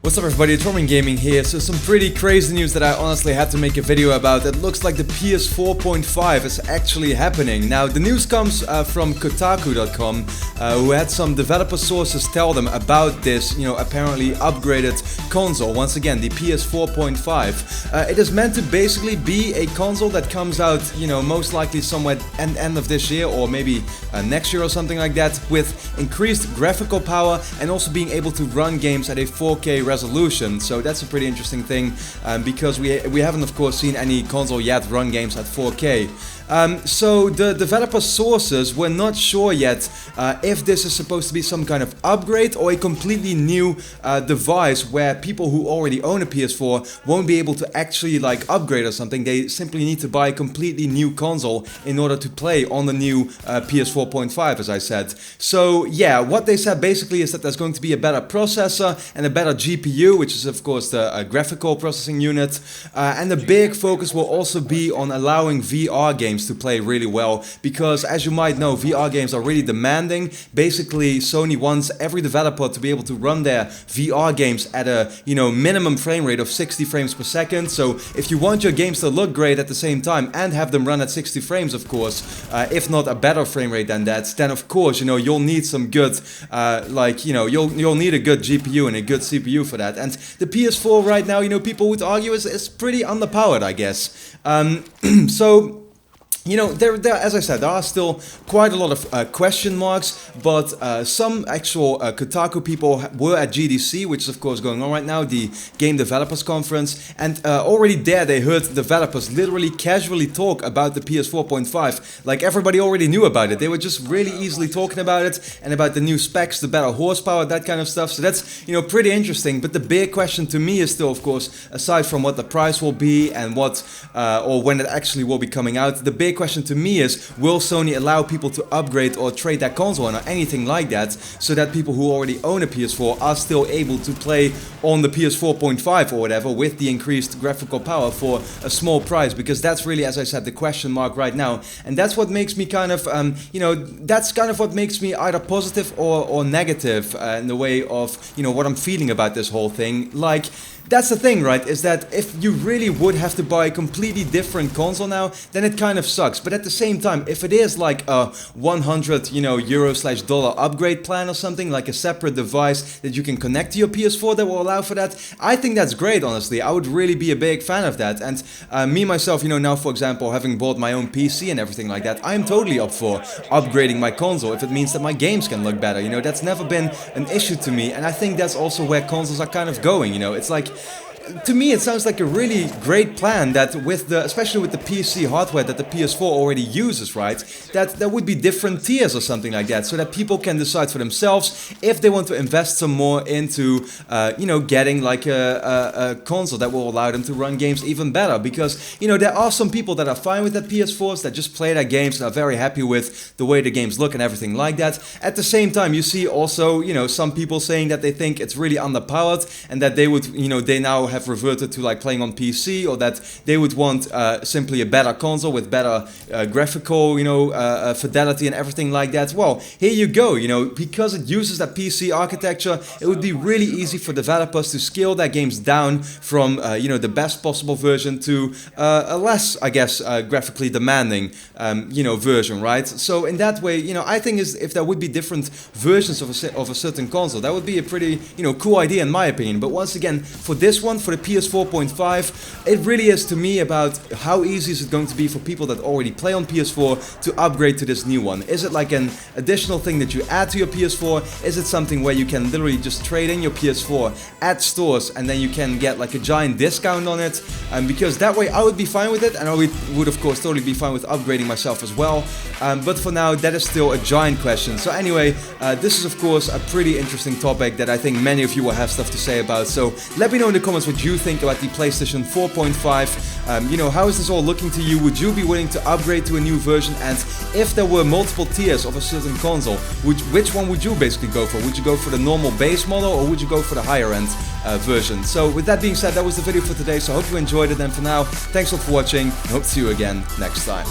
What's up everybody, it's Roman Gaming here. So some pretty crazy news that I honestly had to make a video about. It looks like the PS4.5 is actually happening. Now the news comes from Kotaku.com, who had some developer sources tell them about this, apparently upgraded console. Once again, the PS4.5. It is meant to basically be a console that comes out, most likely somewhere end of this year or maybe next year or something like that, with increased graphical power and also being able to run games at a 4K resolution. So that's a pretty interesting thing, because we haven't of course seen any console yet run games at 4K. So the developer sources were not sure yet if this is supposed to be some kind of upgrade or a completely new device where people who already own a PS4 won't be able to actually upgrade or something. They simply need to buy a completely new console in order to play on the new PS4.5, as I said. So yeah, what they said basically is that there's going to be a better processor and a better GPU, which is of course the graphical processing unit, and the big focus will also be on allowing VR games to play really well, because as you might know, VR games are really demanding. Basically, Sony wants every developer to be able to run their VR games at a minimum frame rate of 60 frames per second. So if you want your games to look great at the same time and have them run at 60 frames, of course, if not a better frame rate than that, then of course you'll need some good you'll need a good GPU and a good CPU for that. And the PS4 right now, people would argue is pretty underpowered, I guess. So as I said, there are still quite a lot of question marks, but some actual Kotaku people were at GDC, which is of course going on right now, the Game Developers Conference, and already there they heard developers literally casually talk about the PS4.5, like everybody already knew about it. They were just really easily talking about it, and about the new specs, the better horsepower, that kind of stuff. So that's, pretty interesting, but the big question to me is still, of course, aside from what the price will be and what, or when it actually will be coming out, the big question to me is, will Sony allow people to upgrade or trade their console or anything like that, so that people who already own a PS4 are still able to play on the PS4.5 or whatever with the increased graphical power for a small price? Because that's really, as I said, the question mark right now, and that's what makes me kind of, that's kind of what makes me either positive or negative in the way of, what I'm feeling about this whole thing. That's the thing, right, is that if you really would have to buy a completely different console now, then it kind of sucks. But at the same time, if it is like a 100, euro/dollar upgrade plan or something, like a separate device that you can connect to your PS4 that will allow for that, I think that's great, honestly. I would really be a big fan of that. And me, myself, now, for example, having bought my own PC and everything like that, I'm totally up for upgrading my console if it means that my games can look better. That's never been an issue to me. And I think that's also where consoles are kind of going, It's like, to me it sounds like a really great plan that especially with the PC hardware that the PS4 already uses, right, that there would be different tiers or something like that, so that people can decide for themselves if they want to invest some more into, getting like a console that will allow them to run games even better. Because, there are some people that are fine with that PS4s, that just play their games and are very happy with the way the games look and everything like that. At the same time, you see also, some people saying that they think it's really underpowered and that they would, they now have reverted to playing on PC, or that they would want simply a better console with better graphical, fidelity and everything like that. Well, here you go, because it uses that PC architecture, it would be really easy for developers to scale their games down from, the best possible version to a less, I guess, graphically demanding, version, right? So in that way, I think if there would be different versions of a certain console, that would be a pretty, cool idea in my opinion. But once again, for this one, for the PS4.5, it really is to me about how easy is it going to be for people that already play on PS4 to upgrade to this new one. Is it like an additional thing that you add to your PS4? Is it something where you can literally just trade in your PS4 at stores and then you can get like a giant discount on it? Because that way I would be fine with it, and I would of course totally be fine with upgrading myself as well. But for now, that is still a giant question. So anyway, this is of course a pretty interesting topic that I think many of you will have stuff to say about. So let me know in the comments what you think about the PlayStation 4.5. How is this all looking to you? Would you be willing to upgrade to a new version? And if there were multiple tiers of a certain console, which one would you basically go for? Would you go for the normal base model, or would you go for the higher end version? So with that being said, that was the video for today. So I hope you enjoyed it, and for now, thanks a lot for watching, and hope to see you again next time.